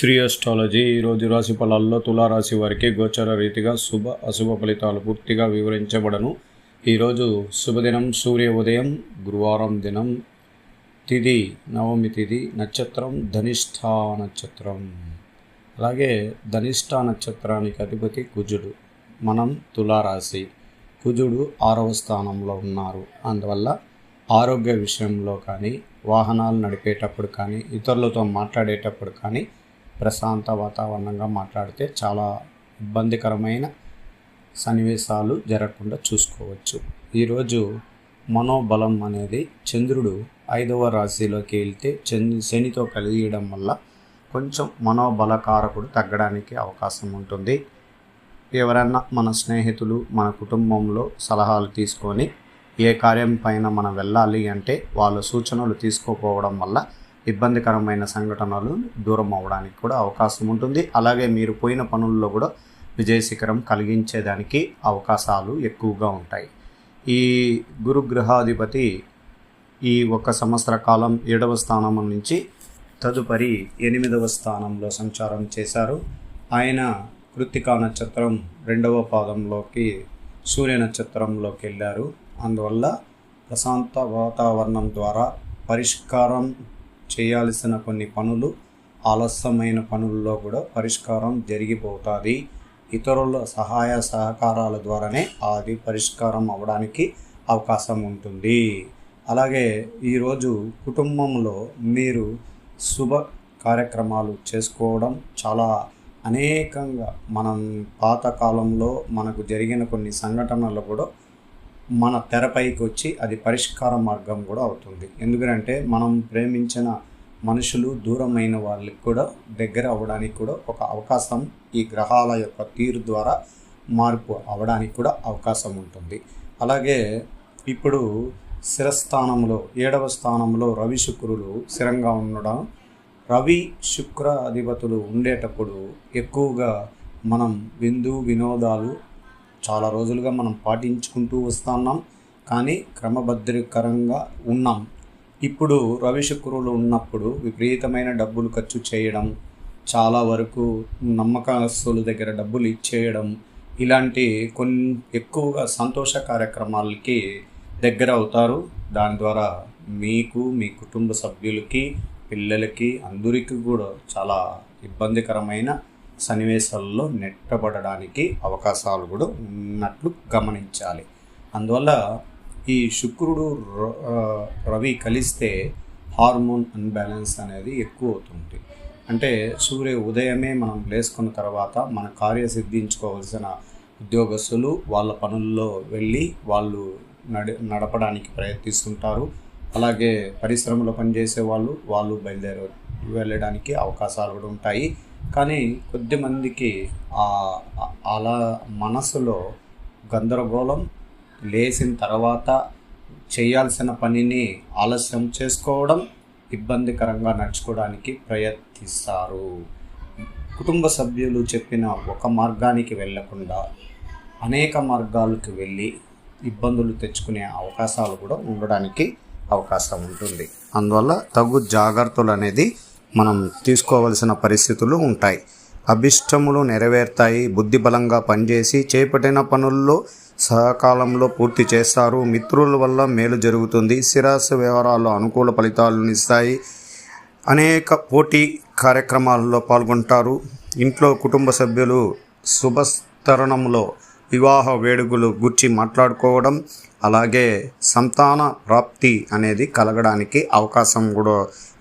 Shri astrology ఈరోజు రాశి ఫలాల్లో తులారాశి వారికి గోచర రీతిగా శుభ అశుభ ఫలితాలు పూర్తిగా వివరించబడను. ఈరోజు శుభదినం సూర్య ఉదయం, గురువారం దినం, తిథి నవమి తిథి, నక్షత్రం ధనిష్ఠా నక్షత్రం. అలాగే ధనిష్ఠా నక్షత్రానికి అధిపతి కుజుడు. మనం తులారాశి, కుజుడు 6వ స్థానంలో ఉన్నారు. అందువల్ల ఆరోగ్య విషయంలో కానీ, వాహనాలు నడిపేటప్పుడు కానీ, ఇతరులతో మాట్లాడేటప్పుడు కానీ ప్రశాంత వాతావరణంగా మాట్లాడితే చాలా ఇబ్బందికరమైన సన్నివేశాలు జరగకుండా చూసుకోవచ్చు. ఈరోజు మనోబలం అనేది చంద్రుడు 5వ రాశిలోకి వెళ్తే శనితో కలియడం వల్ల కొంచెం మనోబలకారకుడు తగ్గడానికి అవకాశం ఉంటుంది. ఎవరన్నా మన స్నేహితులు, మన కుటుంబంలో సలహాలు తీసుకొని ఏ కార్యం పైన మనం వెళ్ళాలి అంటే వాళ్ళ సూచనలు తీసుకోకపోవడం వల్ల ఇబ్బందికరమైన సంఘటనలు దూరం అవ్వడానికి కూడా అవకాశం ఉంటుంది. అలాగే మీరు పోయిన పనుల్లో కూడా విజయశిఖరం కలిగించేదానికి అవకాశాలు ఎక్కువగా ఉంటాయి. ఈ గురుగ్రహాధిపతి ఈ 1 సంవత్సర కాలం 7వ స్థానం నుంచి తదుపరి 8వ స్థానంలో సంచారం చేశారు. ఆయన కృత్తికా నక్షత్రం 2వ పాదంలోకి సూర్య నక్షత్రంలోకి వెళ్ళారు. అందువల్ల ప్రశాంత వాతావరణం ద్వారా పరిష్కారం చేయాల్సిన కొన్ని పనులు, ఆలస్యమైన పనుల్లో కూడా పరిష్కారం జరిగిపోతుంది. ఇతరుల సహాయ సహకారాల ద్వారానే అది పరిష్కారం అవ్వడానికి అవకాశం ఉంటుంది. అలాగే ఈరోజు కుటుంబంలో మీరు శుభ కార్యక్రమాలు చేసుకోవడం చాలా అనేకంగా మనం పాతకాలంలో మనకు జరిగిన కొన్ని సంఘటనలు కూడా మన తెరపైకి వచ్చి అది పరిష్కార మార్గం కూడా అవుతుంది. ఎందుకంటే మనం ప్రేమించిన మనుషులు దూరమైన వాళ్ళకి కూడా దగ్గర అవ్వడానికి కూడా ఒక అవకాశం ఈ గ్రహాల యొక్క తీరు ద్వారా మార్పు అవ్వడానికి కూడా అవకాశం ఉంటుంది. అలాగే ఇప్పుడు స్థిరస్థానంలో 7వ స్థానంలో రవి శుక్రులు స్థిరంగా ఉండడం, రవి శుక్ర అధిపతులు ఉండేటప్పుడు ఎక్కువగా మనం వినోదాలు చాలా రోజులుగా మనం పాటించుకుంటూ వస్తున్నాం, కానీ క్రమబద్ధీకరంగా ఉన్నాం. ఇప్పుడు రవి శుక్రులు ఉన్నప్పుడు విపరీతమైన డబ్బులు ఖర్చు చేయడం, చాలా వరకు నమ్మకస్తుల దగ్గర డబ్బులు ఇచ్చేయడం, ఇలాంటి కొన్ని ఎక్కువగా సంతోష కార్యక్రమాలకి దగ్గర అవుతారు. దాని ద్వారా మీకు, మీ కుటుంబ సభ్యులకి, పిల్లలకి అందరికీ కూడా చాలా ఇబ్బందికరమైన సన్నివేశాల్లో నెట్టబడడానికి అవకాశాలు కూడా ఉన్నట్లు గమనించాలి. అందువల్ల ఈ శుక్రుడు రవి కలిస్తే హార్మోన్ అన్బ్యాలెన్స్ అనేది ఎక్కువ అవుతుంది. అంటే సూర్య ఉదయమే మనం లేసుకున్న తర్వాత మన కార్య సిద్ధించుకోవాల్సిన ఉద్యోగస్తులు వాళ్ళ పనుల్లో వెళ్ళి వాళ్ళు నడపడానికి ప్రయత్నిస్తుంటారు. అలాగే పరిశ్రమలో పనిచేసే వాళ్ళు వెళ్ళడానికి అవకాశాలు కూడా ఉంటాయి. కానీ కొద్దిమందికి అలా మనసులో గందరగోళం, లేచిన తర్వాత చేయాల్సిన పనిని ఆలస్యం చేసుకోవడం, ఇబ్బందికరంగా నడుచుకోవడానికి ప్రయత్నిస్తారు. కుటుంబ సభ్యులు చెప్పిన ఒక మార్గానికి వెళ్ళకుండా అనేక మార్గాలకు వెళ్ళి ఇబ్బందులు తెచ్చుకునే అవకాశాలు కూడా ఉండడానికి అవకాశం ఉంటుంది. అందువల్ల తగు జాగ్రత్తలు అనేది మనం తీసుకోవలసిన పరిస్థితులు ఉంటాయి. అభిష్టములు నెరవేరుతాయి. బుద్ధి బలంగా పనిచేసి చేపట్టిన పనుల్లో సకాలంలో పూర్తి చేస్తారు. మిత్రుల వల్ల మేలు జరుగుతుంది. స్థిరాస్తి వ్యవహారాల్లో అనుకూల ఫలితాలను ఇస్తాయి. అనేక పోటీ కార్యక్రమాల్లో పాల్గొంటారు. ఇంట్లో కుటుంబ సభ్యులు శుభతరుణంలో వివాహ వేడుకలు గురించి మాట్లాడుకోవడం, అలాగే సంతాన ప్రాప్తి అనేది కలగడానికి అవకాశం కూడా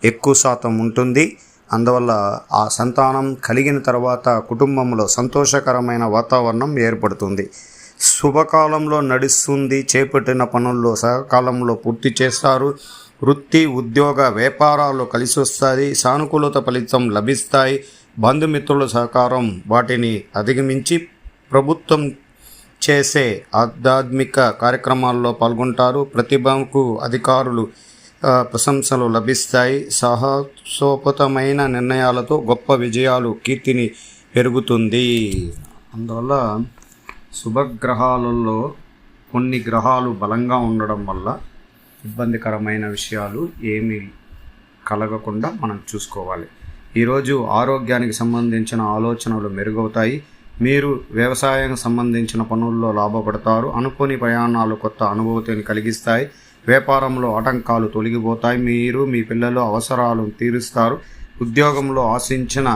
ఎక్కువ శాతం ఉంటుంది. అందువల్ల ఆ సంతానం కలిగిన తర్వాత కుటుంబంలో సంతోషకరమైన వాతావరణం ఏర్పడుతుంది. శుభకాలంలో నడుస్తుంది. చేపట్టిన పనుల్లో సకాలంలో పూర్తి చేస్తారు. వృత్తి, ఉద్యోగ, వ్యాపారాలు కలిసి వస్తాయి. సానుకూలత ఫలితం లభిస్తాయి. బంధుమిత్రుల సహకారం వాటిని అధిగమించి ప్రభుత్వం చేసే ఆధ్యాత్మిక కార్యక్రమాల్లో పాల్గొంటారు. ప్రతిభకు అధికారులు ప్రశంసలు లభిస్తాయి. సాహసోపతమైన నిర్ణయాలతో గొప్ప విజయాలు, కీర్తిని పెరుగుతుంది. అందువల్ల శుభగ్రహాలలో కొన్ని గ్రహాలు బలంగా ఉండడం వల్ల ఇబ్బందికరమైన విషయాలు ఏమీ కలగకుండా మనం చూసుకోవాలి. ఈరోజు ఆరోగ్యానికి సంబంధించిన ఆలోచనలు మెరుగవుతాయి. మీరు వ్యవసాయం సంబంధించిన పనుల్లో లాభపడతారు. అనుకోని ప్రయాణాలు కొత్త అనుభూతిని కలిగిస్తాయి. వ్యాపారంలో ఆటంకాలు తొలగిపోతాయి. మీరు మీ పిల్లల అవసరాలను తీరుస్తారు. ఉద్యోగంలో ఆశించిన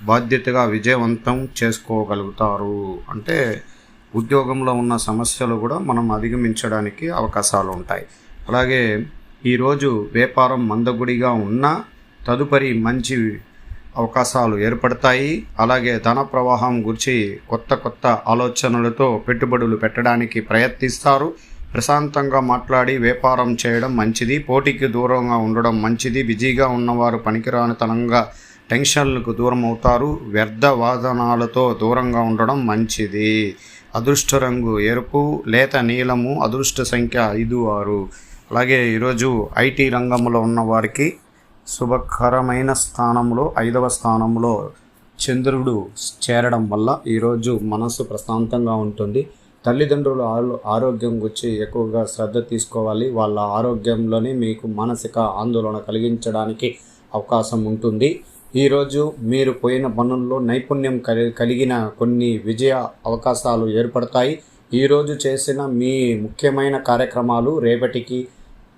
బాధ్యతగా విజయవంతం చేసుకోగలుగుతారు. అంటే ఉద్యోగంలో ఉన్న సమస్యలు కూడా మనం అధిగమించడానికి అవకాశాలు ఉంటాయి. అలాగే ఈరోజు వ్యాపారం మందగుడిగా ఉన్నా తదుపరి మంచి అవకాశాలు ఏర్పడతాయి. అలాగే ధన ప్రవాహం గురించి కొత్త ఆలోచనలతో పెట్టుబడులు పెట్టడానికి ప్రయత్నిస్తారు. ప్రశాంతంగా మాట్లాడి వ్యాపారం చేయడం మంచిది. పోటీకి దూరంగా ఉండడం మంచిది. బిజీగా ఉన్నవారు పనికిరానితనంగా టెన్షన్లకు దూరం అవుతారు. వ్యర్థ వాదనాలతో దూరంగా ఉండడం మంచిది. అదృష్ట రంగు ఎరుపు, లేత నీలము. అదృష్ట సంఖ్య 5, 6. అలాగే ఈరోజు ఐటీ రంగంలో ఉన్నవారికి శుభకరమైన స్థానంలో 5వ స్థానంలో చంద్రుడు చేరడం వల్ల ఈరోజు మనసు ప్రశాంతంగా ఉంటుంది. తల్లిదండ్రుల ఆరోగ్యం గురించి ఎక్కువగా శ్రద్ధ తీసుకోవాలి. వాళ్ళ ఆరోగ్యంలోనే మీకు మానసిక ఆందోళన కలిగించడానికి అవకాశం ఉంటుంది. ఈరోజు మీరు పోయిన పనుల్లో నైపుణ్యం కలిగిన కొన్ని విజయ అవకాశాలు ఏర్పడతాయి. ఈరోజు చేసిన మీ ముఖ్యమైన కార్యక్రమాలు రేపటికి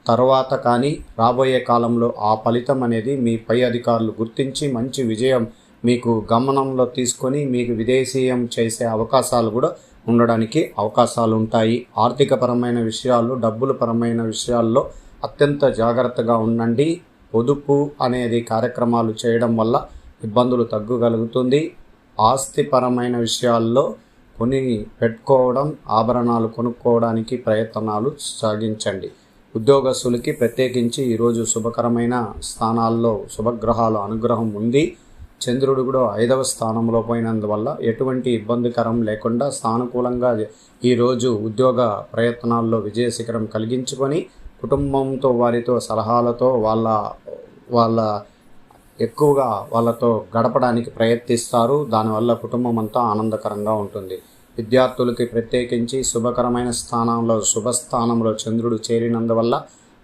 తర్వాత కానీ రాబోయే కాలంలో ఆ ఫలితం అనేది మీ పై అధికారులు గుర్తించి మంచి విజయం మీకు గమనంలో తీసుకొని మీకు విదేశీయం చేసే అవకాశాలు కూడా ఉండడానికి అవకాశాలు ఉంటాయి. ఆర్థికపరమైన విషయాల్లో, డబ్బుల పరమైన విషయాల్లో అత్యంత జాగ్రత్తగా ఉండండి. పొదుపు అనేది కార్యక్రమాలు చేయడం వల్ల ఇబ్బందులు తగ్గగలుగుతుంది. ఆస్తిపరమైన విషయాల్లో కొని పెట్టుకోవడం, ఆభరణాలు కొనుక్కోవడానికి ప్రయత్నాలు సాగించండి. ఉద్యోగస్తులకి ప్రత్యేకించి ఈరోజు శుభకరమైన స్థానాల్లో శుభగ్రహాల అనుగ్రహం ఉంది. చంద్రుడు కూడా 5వ స్థానంలో పోయినందువల్ల ఎటువంటి ఇబ్బందికరం లేకుండా సానుకూలంగా ఈరోజు ఉద్యోగ ప్రయత్నాల్లో విజయ శిఖరం కలిగించుకొని కుటుంబంతో వారితో సలహాలతో ఎక్కువగా వాళ్ళతో గడపడానికి ప్రయత్నిస్తారు. దానివల్ల కుటుంబం అంతా ఆనందకరంగా ఉంటుంది. విద్యార్థులకి ప్రత్యేకించి శుభకరమైన శుభస్థానంలో చంద్రుడు చేరినందువల్ల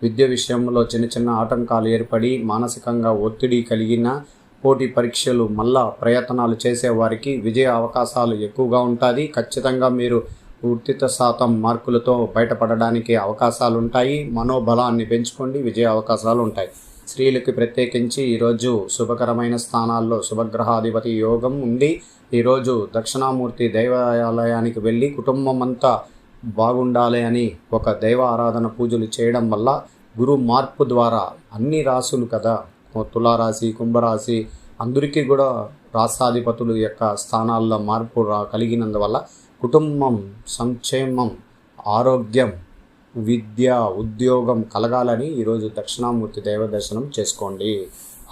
విద్య విషయంలో చిన్న ఆటంకాలు ఏర్పడి మానసికంగా ఒత్తిడి కలిగిన పోటీ పరీక్షలు మళ్ళా ప్రయత్నాలు చేసేవారికి విజయ అవకాశాలు ఎక్కువగా ఉంటుంది. ఖచ్చితంగా మీరు ఉత్తిత శాతం మార్కులతో బయటపడడానికి అవకాశాలు ఉంటాయి. మనోబలాన్ని పెంచుకోండి, విజయ అవకాశాలు ఉంటాయి. స్త్రీలకి ప్రత్యేకించి ఈరోజు శుభకరమైన స్థానాల్లో శుభగ్రహాధిపతి యోగం ఉంది. ఈరోజు దక్షిణామూర్తి దైవాలయానికి వెళ్ళి కుటుంబం అంతా బాగుండాలి అని ఒక దైవ ఆరాధన పూజలు చేయడం వల్ల గురు మార్పు ద్వారా అన్ని రాసులు కదా, తులారాశి, కుంభరాశి అందరికీ కూడా రాష్ట్రాధిపతుల యొక్క స్థానాల్లో మార్పు కలిగినందువల్ల కుటుంబం సంక్షేమం, ఆరోగ్యం, విద్య, ఉద్యోగం కలగాలని ఈరోజు దక్షిణామూర్తి దైవ దర్శనం చేసుకోండి.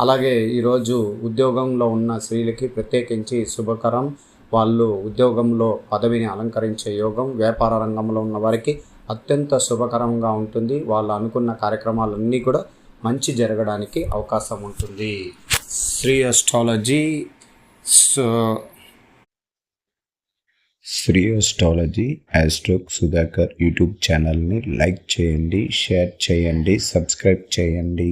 అలాగే ఈరోజు ఉద్యోగంలో ఉన్న స్త్రీలకి ప్రత్యేకించి శుభకరం. వాళ్ళు ఉద్యోగంలో పదవిని అలంకరించే యోగం. వ్యాపార రంగంలో ఉన్న వారికి అత్యంత శుభకరంగా ఉంటుంది. వాళ్ళు అనుకున్న కార్యక్రమాలన్నీ కూడా మంచి జరగడానికి అవకాశం ఉంటుంది. శ్రీ అస్ట్రాలజీ ఆస్ట్రోక్ సుధాకర్ యూట్యూబ్ ఛానల్ని లైక్ చేయండి, షేర్ చేయండి, సబ్స్క్రైబ్ చేయండి.